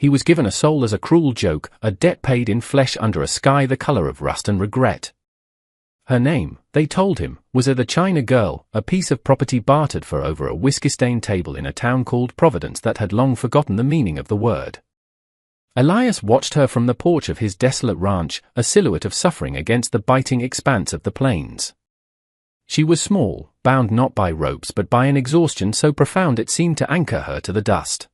He was given a soul as a cruel joke, a debt paid in flesh under a sky the color of rust and regret. Her name, they told him, was the China girl, a piece of property bartered for over a whiskey-stained table in a town called Providence that had long forgotten the meaning of the word. Elias watched her from the porch of his desolate ranch, a silhouette of suffering against the biting expanse of the plains. She was small, bound not by ropes but by an exhaustion so profound it seemed to anchor her to the dust.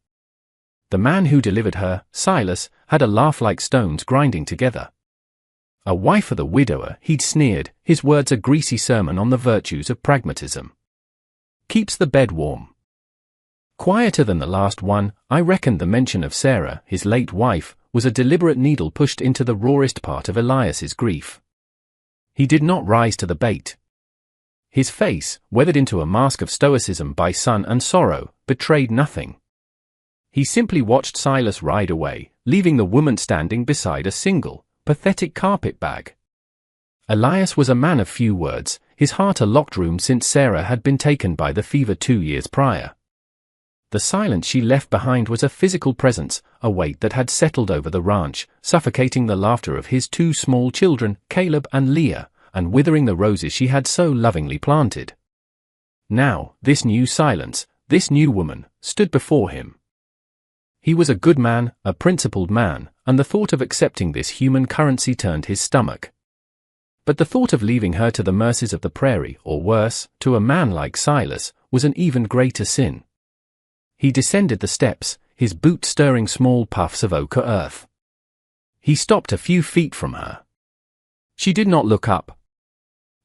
The man who delivered her, Silas, had a laugh like stones grinding together. A wife for the widower, he'd sneered, his words a greasy sermon on the virtues of pragmatism. Keeps the bed warm. Quieter than the last one, I reckoned the mention of Sarah, his late wife, was a deliberate needle pushed into the rawest part of Elias's grief. He did not rise to the bait. His face, weathered into a mask of stoicism by sun and sorrow, betrayed nothing. He simply watched Silas ride away, leaving the woman standing beside a single, pathetic carpet bag. Elias was a man of few words, his heart a locked room since Sarah had been taken by the fever 2 years prior. The silence she left behind was a physical presence, a weight that had settled over the ranch, suffocating the laughter of his 2 small children, Caleb and Leah, and withering the roses she had so lovingly planted. Now, this new silence, this new woman, stood before him. He was a good man, a principled man, and the thought of accepting this human currency turned his stomach. But the thought of leaving her to the mercies of the prairie, or worse, to a man like Silas, was an even greater sin. He descended the steps, his boot stirring small puffs of ochre earth. He stopped a few feet from her. She did not look up.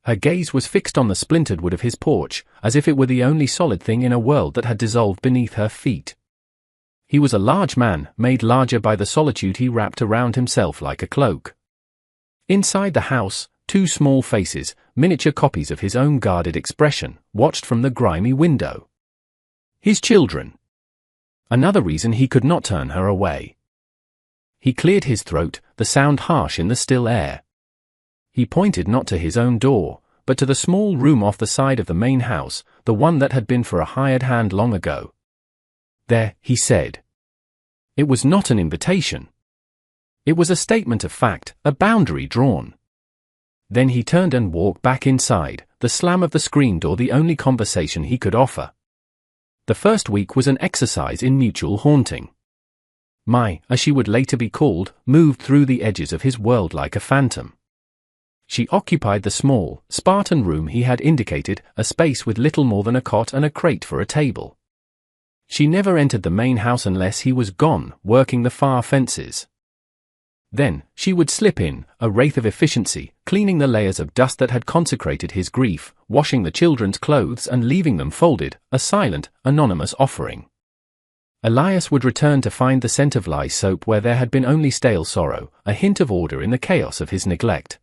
Her gaze was fixed on the splintered wood of his porch, as if it were the only solid thing in a world that had dissolved beneath her feet. He was a large man, made larger by the solitude he wrapped around himself like a cloak. Inside the house, 2 small faces, miniature copies of his own guarded expression, watched from the grimy window. His children. Another reason he could not turn her away. He cleared his throat, the sound harsh in the still air. He pointed not to his own door, but to the small room off the side of the main house, the one that had been for a hired hand long ago. There, he said. It was not an invitation. It was a statement of fact, a boundary drawn. Then he turned and walked back inside, the slam of the screen door the only conversation he could offer. The first week was an exercise in mutual haunting. Mai, as she would later be called, moved through the edges of his world like a phantom. She occupied the small, Spartan room he had indicated, a space with little more than a cot and a crate for a table. She never entered the main house unless he was gone, working the far fences. Then, she would slip in, a wraith of efficiency, cleaning the layers of dust that had consecrated his grief, washing the children's clothes and leaving them folded, a silent, anonymous offering. Elias would return to find the scent of lye soap where there had been only stale sorrow, a hint of order in the chaos of his neglect.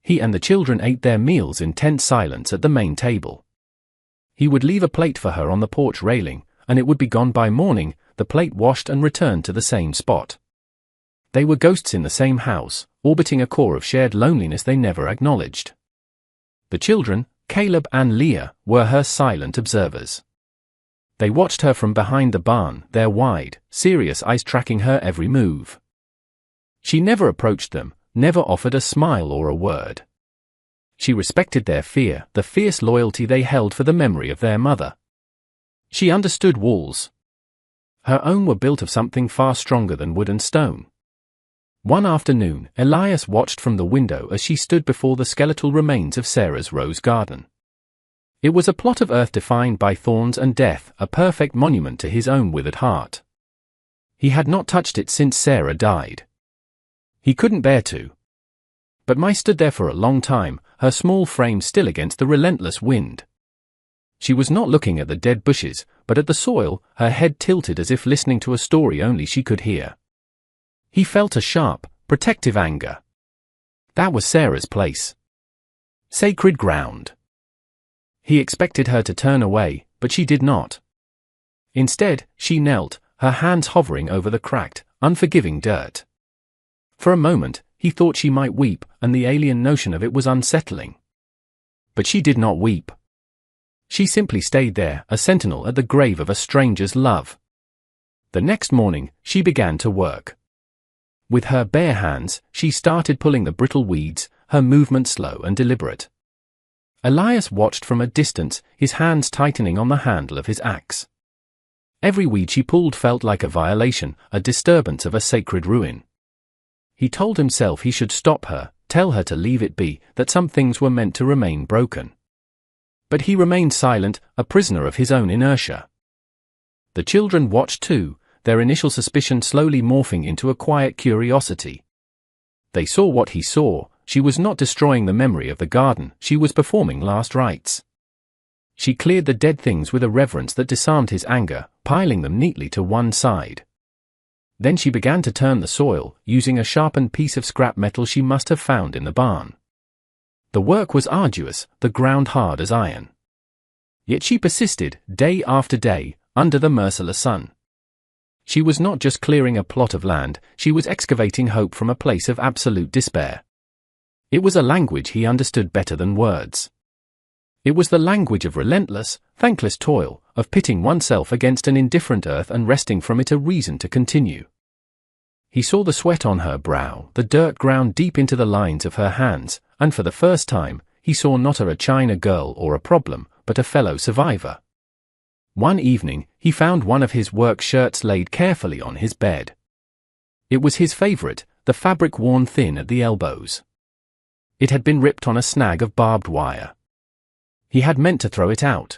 He and the children ate their meals in tense silence at the main table. He would leave a plate for her on the porch railing, and it would be gone by morning, the plate washed and returned to the same spot. They were ghosts in the same house, orbiting a core of shared loneliness they never acknowledged. The children, Caleb and Leah, were her silent observers. They watched her from behind the barn, their wide, serious eyes tracking her every move. She never approached them, never offered a smile or a word. She respected their fear, the fierce loyalty they held for the memory of their mother. She understood walls. Her own were built of something far stronger than wood and stone. One afternoon, Elias watched from the window as she stood before the skeletal remains of Sarah's rose garden. It was a plot of earth defined by thorns and death, a perfect monument to his own withered heart. He had not touched it since Sarah died. He couldn't bear to. But Mai stood there for a long time, her small frame still against the relentless wind. She was not looking at the dead bushes, but at the soil, her head tilted as if listening to a story only she could hear. He felt a sharp, protective anger. That was Sarah's place. Sacred ground. He expected her to turn away, but she did not. Instead, she knelt, her hands hovering over the cracked, unforgiving dirt. For a moment, he thought she might weep, and the alien notion of it was unsettling. But she did not weep. She simply stayed there, a sentinel at the grave of a stranger's love. The next morning, she began to work. With her bare hands, she started pulling the brittle weeds, her movement slow and deliberate. Elias watched from a distance, his hands tightening on the handle of his axe. Every weed she pulled felt like a violation, a disturbance of a sacred ruin. He told himself he should stop her, tell her to leave it be, that some things were meant to remain broken. But he remained silent, a prisoner of his own inertia. The children watched too, their initial suspicion slowly morphing into a quiet curiosity. They saw what he saw. She was not destroying the memory of the garden, she was performing last rites. She cleared the dead things with a reverence that disarmed his anger, piling them neatly to one side. Then she began to turn the soil, using a sharpened piece of scrap metal she must have found in the barn. The work was arduous, the ground hard as iron. Yet she persisted, day after day, under the merciless sun. She was not just clearing a plot of land, she was excavating hope from a place of absolute despair. It was a language he understood better than words. It was the language of relentless, thankless toil, of pitting oneself against an indifferent earth and wresting from it a reason to continue. He saw the sweat on her brow, the dirt ground deep into the lines of her hands, and for the first time, he saw not a China girl or a problem, but a fellow survivor. One evening, he found one of his work shirts laid carefully on his bed. It was his favorite, the fabric worn thin at the elbows. It had been ripped on a snag of barbed wire. He had meant to throw it out.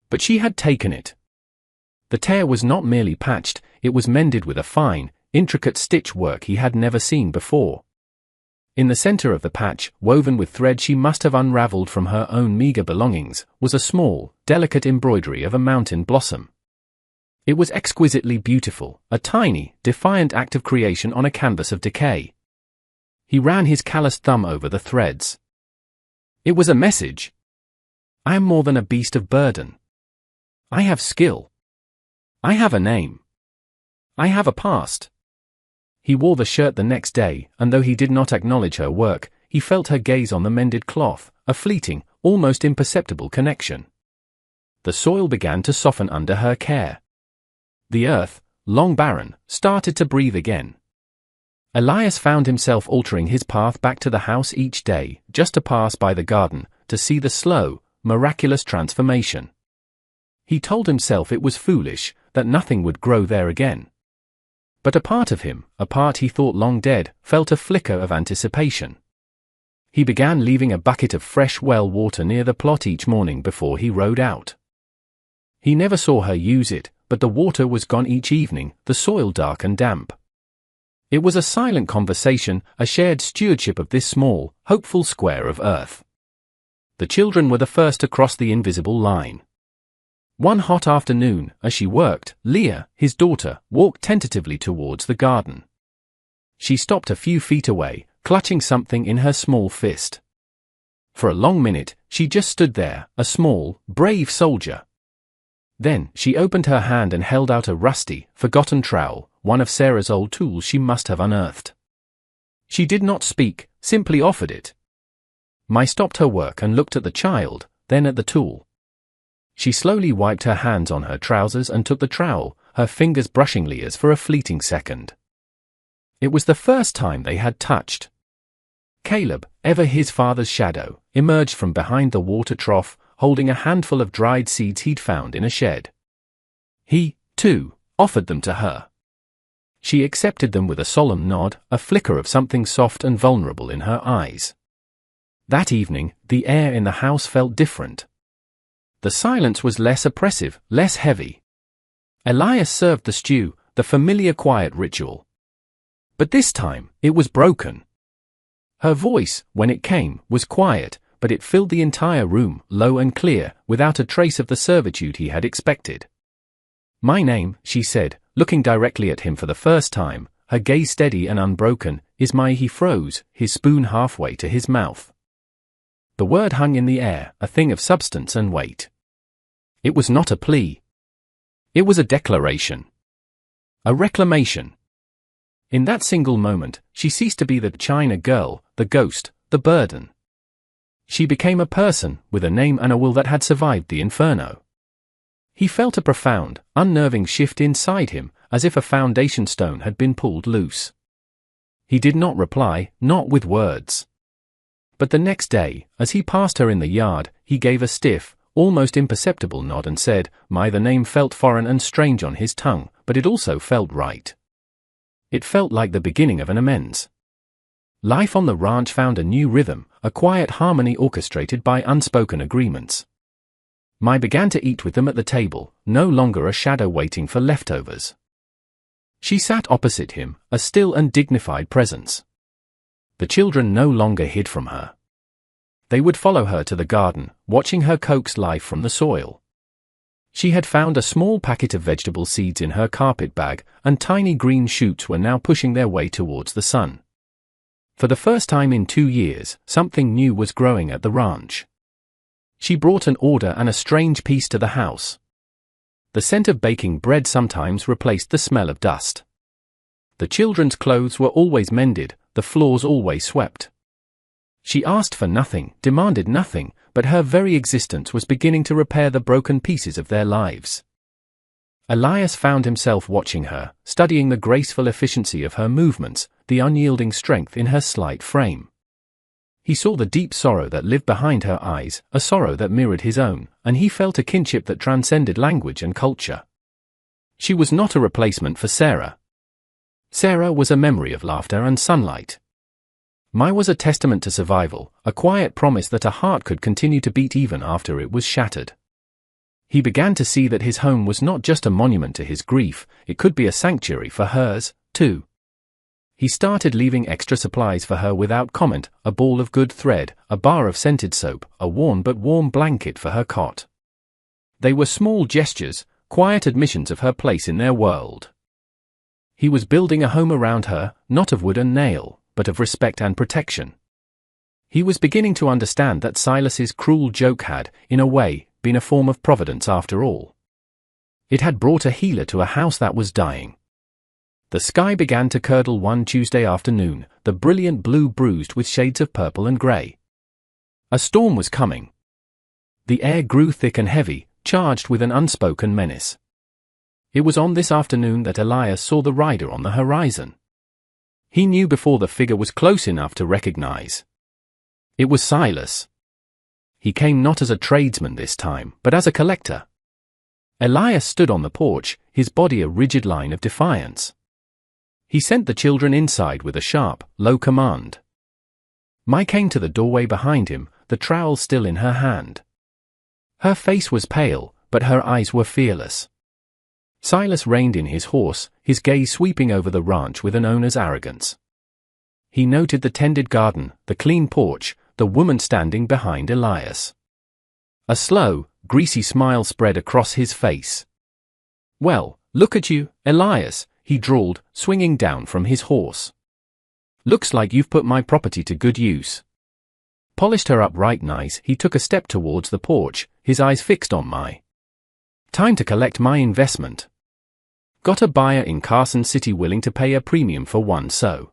But she had taken it. The tear was not merely patched, it was mended with a fine, intricate stitch work he had never seen before. In the center of the patch, woven with thread she must have unraveled from her own meager belongings, was a small, delicate embroidery of a mountain blossom. It was exquisitely beautiful, a tiny, defiant act of creation on a canvas of decay. He ran his calloused thumb over the threads. It was a message. I am more than a beast of burden. I have skill. I have a name. I have a past. He wore the shirt the next day, and though he did not acknowledge her work, he felt her gaze on the mended cloth, a fleeting, almost imperceptible connection. The soil began to soften under her care. The earth, long barren, started to breathe again. Elias found himself altering his path back to the house each day, just to pass by the garden, to see the slow, miraculous transformation. He told himself it was foolish, that nothing would grow there again. But a part of him, a part he thought long dead, felt a flicker of anticipation. He began leaving a bucket of fresh well water near the plot each morning before he rode out. He never saw her use it, but the water was gone each evening, the soil dark and damp. It was a silent conversation, a shared stewardship of this small, hopeful square of earth. The children were the first to cross the invisible line. One hot afternoon, as she worked, Leah, his daughter, walked tentatively towards the garden. She stopped a few feet away, clutching something in her small fist. For a long minute, she just stood there, a small, brave soldier. Then, she opened her hand and held out a rusty, forgotten trowel, one of Sarah's old tools she must have unearthed. She did not speak, simply offered it. Mai stopped her work and looked at the child, then at the tool. She slowly wiped her hands on her trousers and took the trowel, her fingers brushing Leah's for a fleeting second. It was the first time they had touched. Caleb, ever his father's shadow, emerged from behind the water trough, holding a handful of dried seeds he'd found in a shed. He, too, offered them to her. She accepted them with a solemn nod, a flicker of something soft and vulnerable in her eyes. That evening, the air in the house felt different. The silence was less oppressive, less heavy. Elias served the stew, the familiar quiet ritual. But this time, it was broken. Her voice, when it came, was quiet, but it filled the entire room, low and clear, without a trace of the servitude he had expected. "My name," she said, looking directly at him for the first time, her gaze steady and unbroken, "is Mai." He froze, his spoon halfway to his mouth. The word hung in the air, a thing of substance and weight. It was not a plea. It was a declaration. A reclamation. In that single moment, she ceased to be the China girl, the ghost, the burden. She became a person, with a name and a will that had survived the inferno. He felt a profound, unnerving shift inside him, as if a foundation stone had been pulled loose. He did not reply, not with words. But the next day, as he passed her in the yard, he gave a stiff, almost imperceptible nod and said, the name felt foreign and strange on his tongue, but it also felt right. It felt like the beginning of an amends. Life on the ranch found a new rhythm, a quiet harmony orchestrated by unspoken agreements. Mai began to eat with them at the table, no longer a shadow waiting for leftovers. She sat opposite him, a still and dignified presence. The children no longer hid from her. They would follow her to the garden, watching her coax life from the soil. She had found a small packet of vegetable seeds in her carpet bag, and tiny green shoots were now pushing their way towards the sun. For the first time in 2 years, something new was growing at the ranch. She brought an order and a strange peace to the house. The scent of baking bread sometimes replaced the smell of dust. The children's clothes were always mended, the floors always swept. She asked for nothing, demanded nothing, but her very existence was beginning to repair the broken pieces of their lives. Elias found himself watching her, studying the graceful efficiency of her movements, the unyielding strength in her slight frame. He saw the deep sorrow that lived behind her eyes, a sorrow that mirrored his own, and he felt a kinship that transcended language and culture. She was not a replacement for Sarah. Sarah was a memory of laughter and sunlight. Mai was a testament to survival, a quiet promise that a heart could continue to beat even after it was shattered. He began to see that his home was not just a monument to his grief, it could be a sanctuary for hers, too. He started leaving extra supplies for her without comment, a ball of good thread, a bar of scented soap, a worn but warm blanket for her cot. They were small gestures, quiet admissions of her place in their world. He was building a home around her, not of wood and nail, but of respect and protection. He was beginning to understand that Silas's cruel joke had, in a way, been a form of providence after all. It had brought a healer to a house that was dying. The sky began to curdle one Tuesday afternoon, the brilliant blue bruised with shades of purple and grey. A storm was coming. The air grew thick and heavy, charged with an unspoken menace. It was on this afternoon that Elias saw the rider on the horizon. He knew before the figure was close enough to recognize. It was Silas. He came not as a tradesman this time, but as a collector. Elias stood on the porch, his body a rigid line of defiance. He sent the children inside with a sharp, low command. Mai came to the doorway behind him, the trowel still in her hand. Her face was pale, but her eyes were fearless. Silas reined in his horse, his gaze sweeping over the ranch with an owner's arrogance. He noted the tended garden, the clean porch, the woman standing behind Elias. A slow, greasy smile spread across his face. "Well, look at you, Elias," he drawled, swinging down from his horse. "Looks like you've put my property to good use." Polished her up right nice, he took a step towards the porch, his eyes fixed on Mai. "Time to collect my investment. Got a buyer in Carson City willing to pay a premium for one so."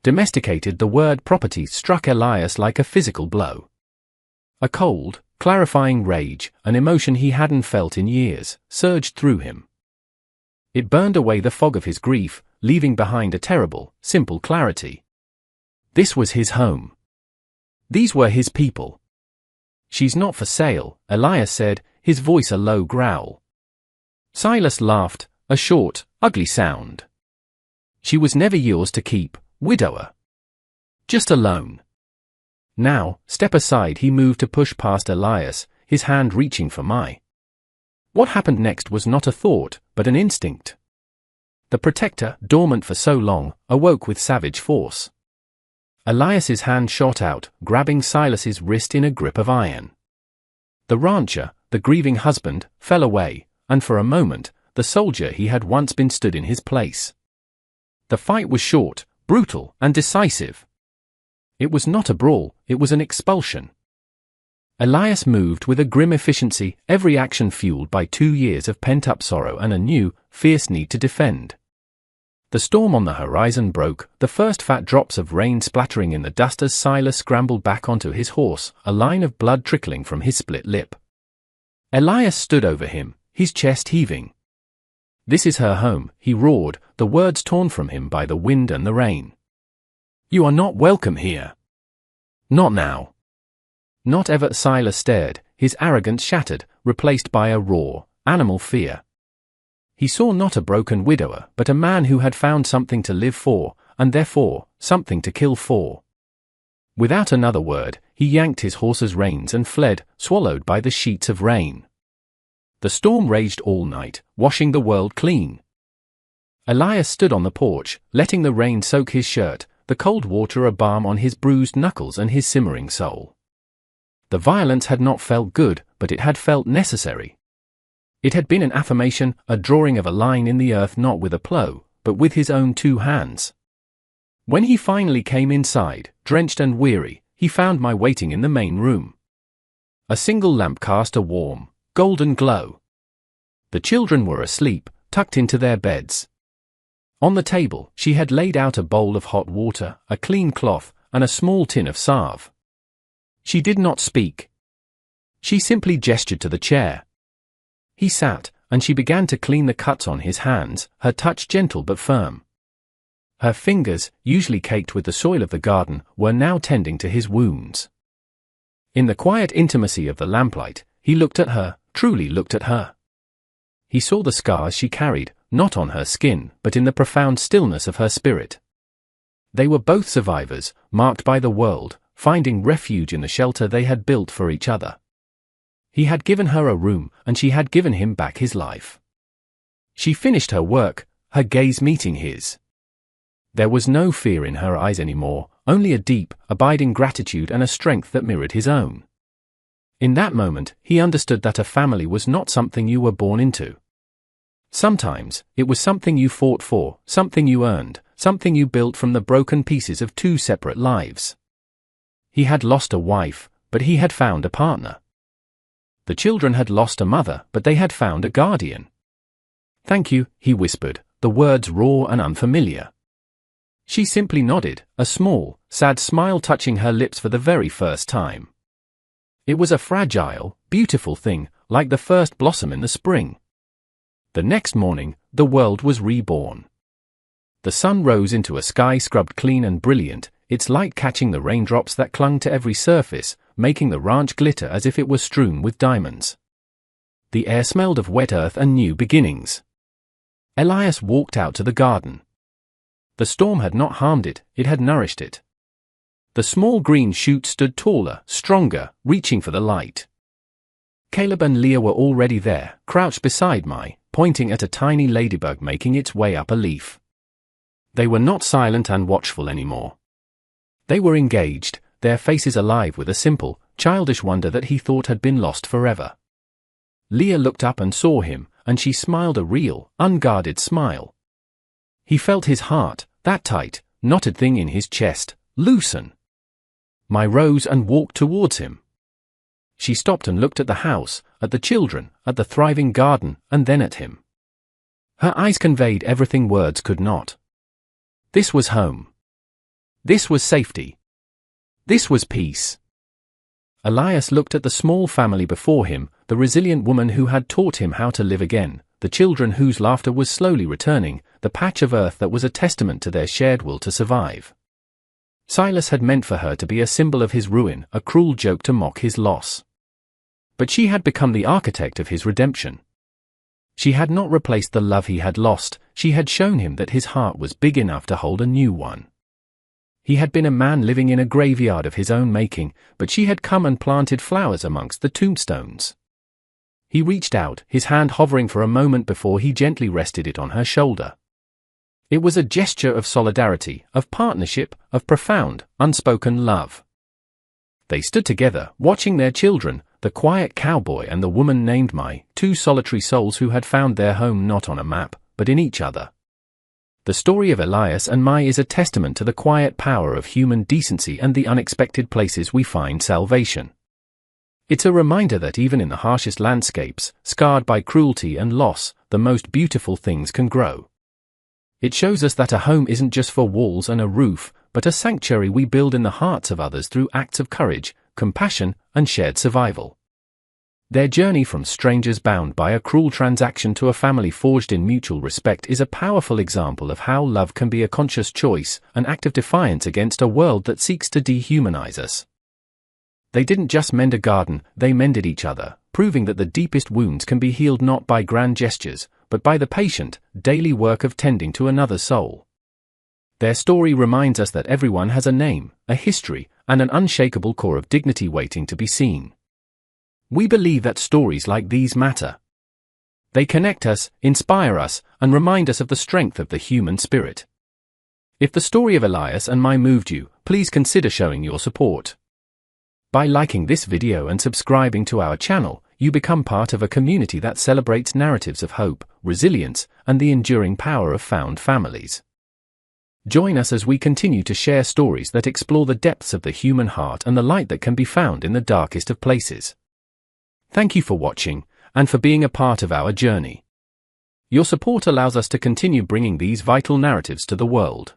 Domesticated, the word property struck Elias like a physical blow. A cold, clarifying rage, an emotion he hadn't felt in years, surged through him. It burned away the fog of his grief, leaving behind a terrible, simple clarity. This was his home. These were his people. "She's not for sale," Elias said, his voice a low growl. Silas laughed, a short, ugly sound. "She was never yours to keep, widower. Just a loan." "Now, step aside," he moved to push past Elias, his hand reaching for Mai. What happened next was not a thought, but an instinct. The protector, dormant for so long, awoke with savage force. Elias's hand shot out, grabbing Silas's wrist in a grip of iron. The rancher, the grieving husband, fell away, and for a moment, the soldier he had once been stood in his place. The fight was short, brutal, and decisive. It was not a brawl, it was an expulsion. Elias moved with a grim efficiency, every action fueled by 2 years of pent-up sorrow and a new, fierce need to defend. The storm on the horizon broke, the first fat drops of rain splattering in the dust as Silas scrambled back onto his horse, a line of blood trickling from his split lip. Elias stood over him, his chest heaving. This is her home, he roared, the words torn from him by the wind and the rain. You are not welcome here. Not now. Not ever. Silas stared, his arrogance shattered, replaced by a raw, animal fear. He saw not a broken widower, but a man who had found something to live for, and therefore, something to kill for. Without another word, he yanked his horse's reins and fled, swallowed by the sheets of rain. The storm raged all night, washing the world clean. Elias stood on the porch, letting the rain soak his shirt, the cold water a balm on his bruised knuckles and his simmering soul. The violence had not felt good, but it had felt necessary. It had been an affirmation, a drawing of a line in the earth, not with a plow, but with his own 2 hands. When he finally came inside, drenched and weary, he found my waiting in the main room. A single lamp cast a warm, golden glow. The children were asleep, tucked into their beds. On the table, she had laid out a bowl of hot water, a clean cloth, and a small tin of salve. She did not speak. She simply gestured to the chair. He sat, and she began to clean the cuts on his hands, her touch gentle but firm. Her fingers, usually caked with the soil of the garden, were now tending to his wounds. In the quiet intimacy of the lamplight, he looked at her, truly looked at her. He saw the scars she carried, not on her skin, but in the profound stillness of her spirit. They were both survivors, marked by the world, finding refuge in the shelter they had built for each other. He had given her a room, and she had given him back his life. She finished her work, her gaze meeting his. There was no fear in her eyes anymore, only a deep, abiding gratitude and a strength that mirrored his own. In that moment, he understood that a family was not something you were born into. Sometimes, it was something you fought for, something you earned, something you built from the broken pieces of 2 separate lives. He had lost a wife, but he had found a partner. The children had lost a mother, but they had found a guardian. Thank you, he whispered, the words raw and unfamiliar. She simply nodded, a small, sad smile touching her lips for the very first time. It was a fragile, beautiful thing, like the first blossom in the spring. The next morning, the world was reborn. The sun rose into a sky scrubbed clean and brilliant, its light catching the raindrops that clung to every surface, making the ranch glitter as if it were strewn with diamonds. The air smelled of wet earth and new beginnings. Elias walked out to the garden. The storm had not harmed it, it had nourished it. The small green shoot stood taller, stronger, reaching for the light. Caleb and Leah were already there, crouched beside Mai, pointing at a tiny ladybug making its way up a leaf. They were not silent and watchful anymore. They were engaged, their faces alive with a simple, childish wonder that he thought had been lost forever. Leah looked up and saw him, and she smiled a real, unguarded smile. He felt his heart, that tight, knotted thing in his chest, loosen. Mai rose and walked towards him. She stopped and looked at the house, at the children, at the thriving garden, and then at him. Her eyes conveyed everything words could not. This was home. This was safety. This was peace. Elias looked at the small family before him, the resilient woman who had taught him how to live again, the children whose laughter was slowly returning, the patch of earth that was a testament to their shared will to survive. Silas had meant for her to be a symbol of his ruin, a cruel joke to mock his loss. But she had become the architect of his redemption. She had not replaced the love he had lost, she had shown him that his heart was big enough to hold a new one. He had been a man living in a graveyard of his own making, but she had come and planted flowers amongst the tombstones. He reached out, his hand hovering for a moment before he gently rested it on her shoulder. It was a gesture of solidarity, of partnership, of profound, unspoken love. They stood together, watching their children, the quiet cowboy and the woman named Mai, 2 solitary souls who had found their home not on a map, but in each other. The story of Elias and Mai is a testament to the quiet power of human decency and the unexpected places we find salvation. It's a reminder that even in the harshest landscapes, scarred by cruelty and loss, the most beautiful things can grow. It shows us that a home isn't just for walls and a roof, but a sanctuary we build in the hearts of others through acts of courage, compassion, and shared survival. Their journey from strangers bound by a cruel transaction to a family forged in mutual respect is a powerful example of how love can be a conscious choice, an act of defiance against a world that seeks to dehumanize us. They didn't just mend a garden, they mended each other, proving that the deepest wounds can be healed not by grand gestures, but by the patient, daily work of tending to another's soul. Their story reminds us that everyone has a name, a history, and an unshakable core of dignity waiting to be seen. We believe that stories like these matter. They connect us, inspire us, and remind us of the strength of the human spirit. If the story of Elias and Mai moved you, please consider showing your support. By liking this video and subscribing to our channel, you become part of a community that celebrates narratives of hope, resilience, and the enduring power of found families. Join us as we continue to share stories that explore the depths of the human heart and the light that can be found in the darkest of places. Thank you for watching, and for being a part of our journey. Your support allows us to continue bringing these vital narratives to the world.